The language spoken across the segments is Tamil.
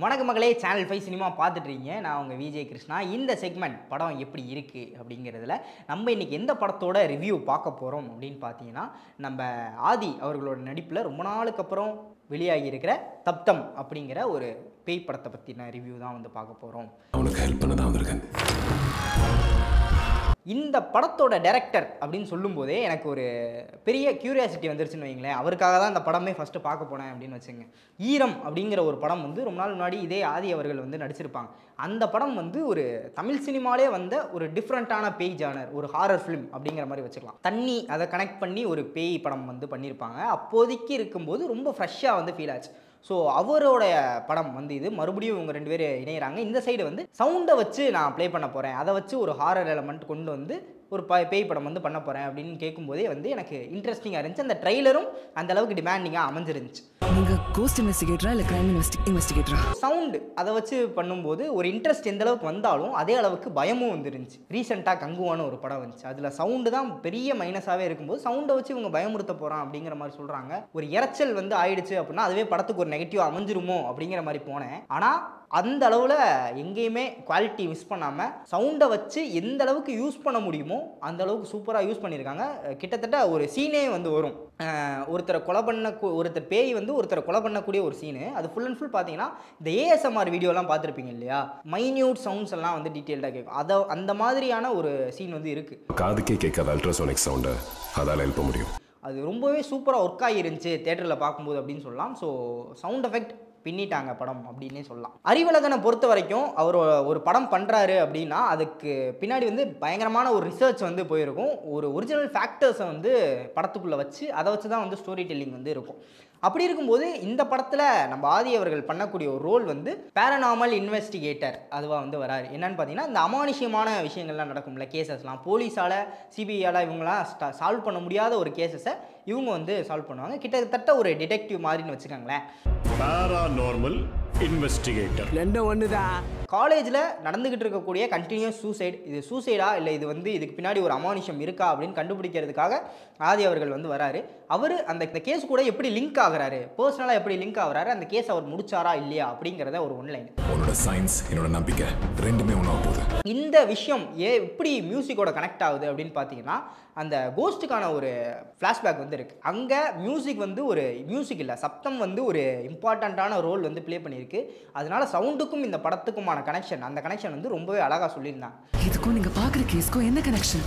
வணக்கம் மகளே, சேனல் 5 சினிமா பார்த்துட்ருக்கீங்க. நான் உங்கள் விஜய் கிருஷ்ணா. இந்த செக்மெண்ட் படம் எப்படி இருக்குது அப்படிங்கிறதுல நம்ம இன்றைக்கி எந்த படத்தோட ரிவ்யூ பார்க்க போகிறோம் அப்படின்னு பார்த்தீங்கன்னா, நம்ம ஆதி அவர்களோட நடிப்பில் ரொம்ப நாளுக்கு அப்புறம் வெளியாகி இருக்கிற தப்தம் அப்படிங்கிற ஒரு பேய் படத்தை பற்றின ரிவ்யூ தான் வந்து பார்க்க போகிறோம். அவனுக்கு ஹெல்ப் பண்ண தான் வந்திருக்கேன். இந்த படத்தோட டைரக்டர் அப்படின்னு சொல்லும்போதே எனக்கு ஒரு பெரிய கியூரியாசிட்டி வந்துருச்சுன்னு வைங்களேன். அவருக்காக தான் இந்த படமே ஃபஸ்ட்டு பார்க்க போனேன் அப்படின்னு வச்சுங்க. ஈரம் அப்படிங்கிற ஒரு படம் வந்து ரொம்ப நாள் முன்னாடி இதே ஆதி அவர்கள் வந்து நடிச்சிருப்பாங்க. அந்த படம் வந்து ஒரு தமிழ் சினிமாலே வந்த ஒரு டிஃப்ரெண்ட்டான பேய் ஜானர், ஒரு ஹாரர் ஃபிலிம் அப்படிங்கிற மாதிரி வச்சுக்கலாம். தண்ணி அதை கனெக்ட் பண்ணி ஒரு பேய் படம் வந்து பண்ணியிருப்பாங்க. அப்போதைக்கு இருக்கும்போது ரொம்ப ஃப்ரெஷ்ஷாக வந்து ஃபீல் ஆச்சு. ஸோ அவரோட படம் வந்து இது. மறுபடியும் இவங்க 2 பேர் இணையிறாங்க. இந்த சைடு வந்து சவுண்டை வச்சு நான் ப்ளே பண்ண போகிறேன், அதை வச்சு ஒரு ஹாரர் எலமெண்ட் கொண்டு வந்து ஒரு பேய் படம் வந்து பண்ண போகிறேன் அப்படின்னு கேட்கும்போதே வந்து எனக்கு இன்ட்ரெஸ்டிங்காக இருந்துச்சு. அந்த ட்ரெய்லரும் அந்த அளவுக்கு டிமாண்டிங்காக அமைஞ்சிருந்துச்சு. நீங்கள் கோஸ்ட் இன்வெஸ்டிகேட்டரா இல்லை கிரைம் இன்வெஸ்டிகேட்டரா? சவுண்டு அதை வச்சு பண்ணும்போது ஒரு இன்ட்ரெஸ்ட் எந்த அளவுக்கு வந்தாலும் அதே அளவுக்கு பயமும் வந்துருந்துச்சு. ரீசெண்டாக கங்குவான ஒரு படம் வந்துச்சு. அதில் சவுண்டு தான் பெரிய மைனஸாகவே இருக்கும்போது சவுண்டை வச்சு இவங்க பயமுறுத்த போகிறான் அப்படிங்கிற மாதிரி சொல்கிறாங்க. ஒரு இரைச்சல் வந்து ஆயிடுச்சு அப்படின்னா அதுவே படத்துக்கு ஒரு நெகட்டிவ் அமைஞ்சிருமோ அப்படிங்கிற மாதிரி போனேன். ஆனால் அந்த அளவில் எங்கேயுமே குவாலிட்டி மிஸ் பண்ணாமல் சவுண்டை வச்சு எந்த அளவுக்கு யூஸ் பண்ண முடியுமோ அந்த அளவுக்கு சூப்பராக யூஸ் பண்ணியிருக்காங்க. கிட்டத்தட்ட ஒரு சீனே வந்து வரும். ஒருத்தரை பேய் வந்து ஒருத்தரை கொலை பண்ணக்கூடிய ஒரு சீனு. அது ஃபுல் அண்ட் ஃபுல் பார்த்தீங்கன்னா இந்த ஏஎஸ்எம்ஆர் வீடியோலாம் பார்த்துருப்பீங்க இல்லையா, மைன்யூட் சவுண்ட்ஸ் எல்லாம் வந்து டீட்டெயில்டாக கேட்கும். அந்த மாதிரியான ஒரு சீன் வந்து இருக்குது. காதுக்கே கேட்காத அல்ட்ராசோனிக் சவுண்டை அதால் எழுப்ப முடியும். அது ரொம்பவே சூப்பராக ஒர்க் ஆகிருந்துச்சு தேட்டரில் பார்க்கும்போது அப்படின்னு சொல்லலாம். ஸோ சவுண்ட் எஃபெக்ட் பின்னிட்டாங்க படம் அப்படின்னே சொல்லலாம். அறிவழகனை பொறுத்த வரைக்கும் அவர் ஒரு படம் பண்ணுறாரு அப்படின்னா அதுக்கு பின்னாடி வந்து பயங்கரமான ஒரு ரிசர்ச் வந்து போயிருக்கும். ஒரு ஒரிஜினல் ஃபேக்டர்ஸை வந்து படத்துக்குள்ளே வச்சு அதை வச்சு தான் வந்து ஸ்டோரி டெல்லிங் வந்து இருக்கும். அப்படி இருக்கும்போது இந்த படத்தில் நம்ம ஆதி அவர்கள் பண்ணக்கூடிய ஒரு ரோல் வந்து பேரநார்மல் இன்வெஸ்டிகேட்டர் அதுவாக வந்து வராரு. என்னன்னு பார்த்தீங்கன்னா இந்த அமானுஷ்யமான விஷயங்கள்லாம் நடக்கும்ல, கேசஸ்லாம் போலீஸால் சிபிஐயால் இவங்களாம் சால்வ் பண்ண முடியாத ஒரு கேசஸை இவங்க வந்து சால்வ் பண்ணுவாங்க. கிட்டத்தட்ட ஒரு டிடெக்டிவ் மாதிரின்னு வச்சுக்கோங்களேன். பேராநார்மல் இன்வெஸ்டிகேட்டர் ரெண்டும் ஒண்ணுதான். காலேஜில் நடந்துக்கிட்டு இருக்கக்கூடிய கண்டினியூஸ் சூசைட், இது சூசைடா இல்லை இது வந்து இதுக்கு பின்னாடி ஒரு அமானுஷம் இருக்கா அப்படின்னு கண்டுபிடிக்கிறதுக்காக ஆதி அவர்கள் வந்து வராரு. அவர் அந்த கேஸ் கூட எப்படி லிங்க் ஆகுறாரு, பர்சனலாக எப்படி லிங்க் ஆகுறாரு, அந்த கேஸ் அவர் முடிச்சாரா இல்லையா அப்படிங்கிறத ஒரு ஒன்லைன். உன்னோட சயின்ஸ் என்னோட நம்பிக்கை ரெண்டுமே ஒன்றா போகுது. இந்த விஷயம் எப்படி மியூசிக்கோட கனெக்ட் ஆகுது அப்படின்னு பார்த்தீங்கன்னா அந்த கோஸ்ட்டுக்கான ஒரு ஃப்ளாஷ்பேக் வந்து இருக்குது. அங்கே மியூசிக் வந்து ஒரு மியூசிக் இல்லை, சப்தம் வந்து ஒரு இம்பார்ட்டண்ட்டான ரோல் வந்து ப்ளே பண்ணியிருக்கு. அதனால சவுண்டுக்கும் இந்த படத்துக்குமான கனெக்ஷன், அந்த கனெக்ஷன் வந்து ரொம்பவே அழகாக சொல்லியிருந்தாங்க. இதுக்கும் நீங்க பாக்குற கேஸ்க்கும் என்ன கனெக்ஷன்?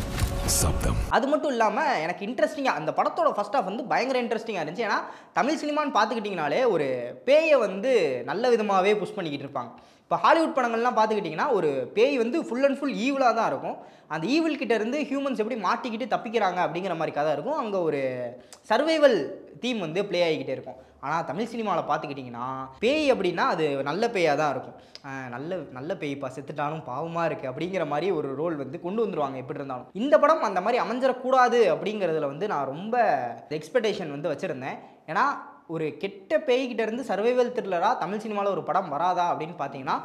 சப்தம். அது மட்டும் இல்லாமல் எனக்கு இன்ட்ரெஸ்டிங்காக அந்த படத்தோட ஃபர்ஸ்ட் ஆஃப் வந்து பயங்கர இன்ட்ரெஸ்டிங்காக இருந்துச்சு. ஏன்னா தமிழ் சினிமான்னு பார்த்துக்கிட்டிங்கனாலே ஒரு பேயை வந்து நல்ல விதமாகவே புஷ் பண்ணிக்கிட்டு இருப்பாங்க. இப்போ ஹாலிவுட் படங்கள்லாம் பார்த்துக்கிட்டிங்கன்னா ஒரு பேய் வந்து ஃபுல் அண்ட் ஃபுல் ஈவிலாக தான் இருக்கும். அந்த ஈவில் கிட்ட இருந்து ஹியூமன்ஸ் எப்படி மாட்டிக்கிட்டு தப்பிக்கிறாங்க அப்படிங்கிற மாதிரி கதை இருக்கும். அங்கே ஒரு சர்வைவல் தீம் வந்து ப்ளே ஆகிக்கிட்டே இருக்கும். ஆனால் தமிழ் சினிமாவில் பார்த்துக்கிட்டிங்கன்னா பேய் அப்படின்னா அது நல்ல பேயாக தான் இருக்கும். நல்ல பேய்ப்பா, செத்துட்டாலும் பாவமாக இருக்குது அப்படிங்கிற மாதிரி ஒரு ரோல் வந்து கொண்டு வந்துருவாங்க எப்படி இருந்தாலும். இந்த படம் அந்த மாதிரி அமைஞ்சிடக்கூடாது அப்படிங்கிறதுல வந்து நான் ரொம்ப எக்ஸ்பெக்டேஷன் வந்து வச்சுருந்தேன். ஏன்னா ஒரு கெட்ட பேய்கிட்ட இருந்து சர்வைவல் த்ரில்லராக தமிழ் சினிமாவில் ஒரு படம் வராதா அப்படின்னு பார்த்தீங்கன்னா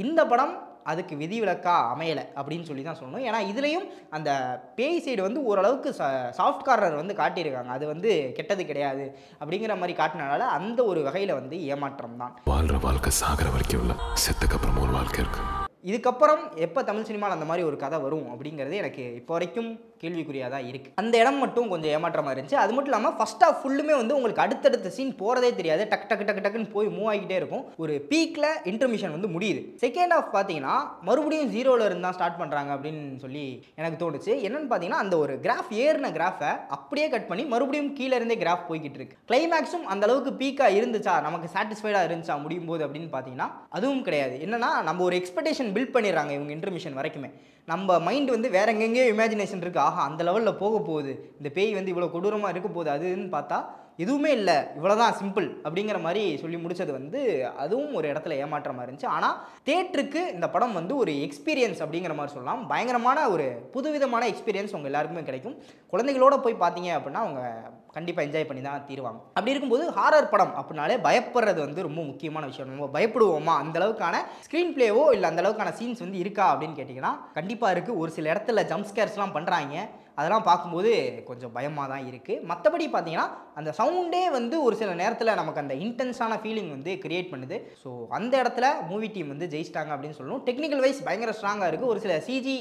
இந்த படம் அதுக்கு விதிவிலக்காக அமையலை அப்படின்னு சொல்லி தான் சொல்லணும். ஏன்னா இதுலேயும் அந்த பேய் சைடு வந்து ஓரளவுக்கு சாஃப்ட் கார்னர் வந்து காட்டியிருக்காங்க. அது வந்து கெட்டது கிடையாது அப்படிங்கிற மாதிரி காட்டினால அந்த ஒரு வகையில் வந்து ஏமாற்றம் தான். வாழ்கிற வாழ்க்கை சாகிற வரைக்கும் இல்லை, செத்துக்கு அப்புறம் ஒரு வாழ்க்கை இருக்குது. இதுக்கப்புறம் எப்போ தமிழ் சினிமாவில் அந்த மாதிரி ஒரு கதை வரும் அப்படிங்கிறது எனக்கு இப்போ வரைக்கும் கேள்விக்குறியாக தான் இருக்குது. அந்த இடம் மட்டும் கொஞ்சம் ஏமாற்றமாக இருந்துச்சு. அது மட்டும் இல்லாமல் ஃபர்ஸ்ட் ஆஃப் ஃபுல்லுமே வந்து உங்களுக்கு அடுத்தடுத்த சீன் போகிறதே தெரியாது. டக்குன்னு போய் மூவ் ஆகிக்கிட்டே இருக்கும். ஒரு பீக்கில் இன்டர்மிஷன் வந்து முடியுது. செகண்ட் ஆஃப் பார்த்தீங்கன்னா மறுபடியும் 0ல் இருந்து தான் ஸ்டார்ட் பண்ணுறாங்க அப்படின்னு சொல்லி எனக்கு தோணுச்சு. என்னென்னு பார்த்தீங்கன்னா அந்த ஒரு கிராஃப் ஏறின கிராஃபை அப்படியே கட் பண்ணி மறுபடியும் கீழே இருந்தே கிராஃப் போய்கிட்டு இருக்கு. கிளைமேக்ஸும் அந்த அளவுக்கு பீக்காக இருந்துச்சா, நமக்கு சாட்டிஸ்ஃபைடாக இருந்துச்சா முடியும் போது அப்படின்னு பார்த்தீங்கன்னா அதுவும் கிடையாது. என்னன்னா நம்ம ஒரு எக்ஸ்பெக்டேஷன் பில்ட் பண்ணிடுறாங்க இவங்க இன்டர்மிஷன் வரைக்குமே. நம்ம மைண்ட் வந்து வேற எங்கெங்கேயோ இமேஜினேஷன் இருக்குது. ஆஹா அந்த லெவலில் போக போகுது, இந்த பேய் வந்து இவ்வளோ கொடூரமாக இருக்க போகுது, அதுன்னு பார்த்தா எதுவுமே இல்லை, இவ்வளோதான் சிம்பிள் அப்படிங்கிற மாதிரி சொல்லி முடிச்சது வந்து அதுவும் ஒரு இடத்துல ஏமாற்றமாக இருந்துச்சு. ஆனால் தேட்டருக்கு இந்த படம் வந்து ஒரு எக்ஸ்பீரியன்ஸ் அப்படிங்கிற மாதிரி சொல்லலாம். பயங்கரமான ஒரு புதுவிதமான எக்ஸ்பீரியன்ஸ் உங்கள் எல்லாருக்குமே கிடைக்கும். குழந்தைகளோட போய் பார்த்தீங்க அப்படின்னா அவங்க கண்டிப்பாக என்ஜாய் பண்ணி தான் தீருவாங்க. அப்படி இருக்கும்போது ஹாரர் படம் அப்படின்னாலே பயப்படுறது வந்து ரொம்ப முக்கியமான விஷயம். நம்ம பயப்படுவோமா, அந்த அளவுக்கான ஸ்க்ரீன் பிளேவோ இல்லை அந்த அளவுக்கான சீன்ஸ் வந்து இருக்கா அப்படின்னு கேட்டிங்கன்னா கண்டிப்பாக இருக்குது. ஒரு சில இடத்துல ஜம்ப் ஸ்கேர்ஸ்லாம் பண்ணுறாங்க, அதெல்லாம் பார்க்கும்போது கொஞ்சம் பயமாக தான் இருக்குது. மற்றபடி பார்த்தீங்கன்னா அந்த சவுண்டே வந்து ஒரு சில நேரத்தில் நமக்கு அந்த இன்டென்ஸான ஃபீலிங் வந்து கிரியேட் பண்ணுது. ஸோ அந்த இடத்துல மூவி டீம் வந்து ஜெயிச்சிட்டாங்க அப்படின்னு சொல்லணும். டெக்னிக்கல் வைஸ் பயங்கர ஸ்ட்ராங்காக இருக்குது. ஒரு சில சிஜி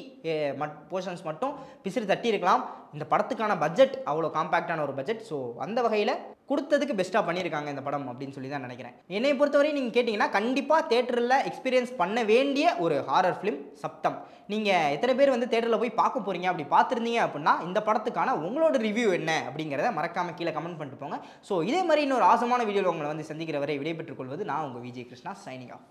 போர்ஷன்ஸ் மட்டும் பிசிறு தட்டி இருக்கலாம். இந்த படத்துக்கான பட்ஜெட் அவ்வளோ காம்பேக்டான ஒரு பட்ஜெட். ஸோ அந்த வகையில் கொடுத்ததுக்கு பெஸ்ட்டாக பண்ணியிருக்காங்க இந்த படம் அப்படின்னு சொல்லி தான் நினைக்கிறேன். என்னை பொறுத்தவரை நீங்கள் கேட்டிங்கன்னா கண்டிப்பாக தேட்டரில் எக்ஸ்பீரியன்ஸ் பண்ண வேண்டிய ஒரு ஹாரர் ஃபிலிம் சப்தம். நீங்கள் எத்தனை பேர் வந்து தேட்டரில் போய் பார்க்க போகிறீங்க, அப்படி பார்த்துருந்தீங்க அப்படின்னா இந்த படத்துக்கான உங்களோட ரிவ்யூ என்ன அப்படிங்கிறத மறக்காமல் கீழே கமெண்ட் பண்ணிட்டு போங்க. ஸோ இதே மாதிரி இன்னொரு ஆசமான வீடியோவில் உங்களை வந்து சந்திக்கிற வரை விடைபெற்றுக் கொள்வது நான் உங்கள் விஜய் கிருஷ்ணா, சைனிங் ஆஃப்.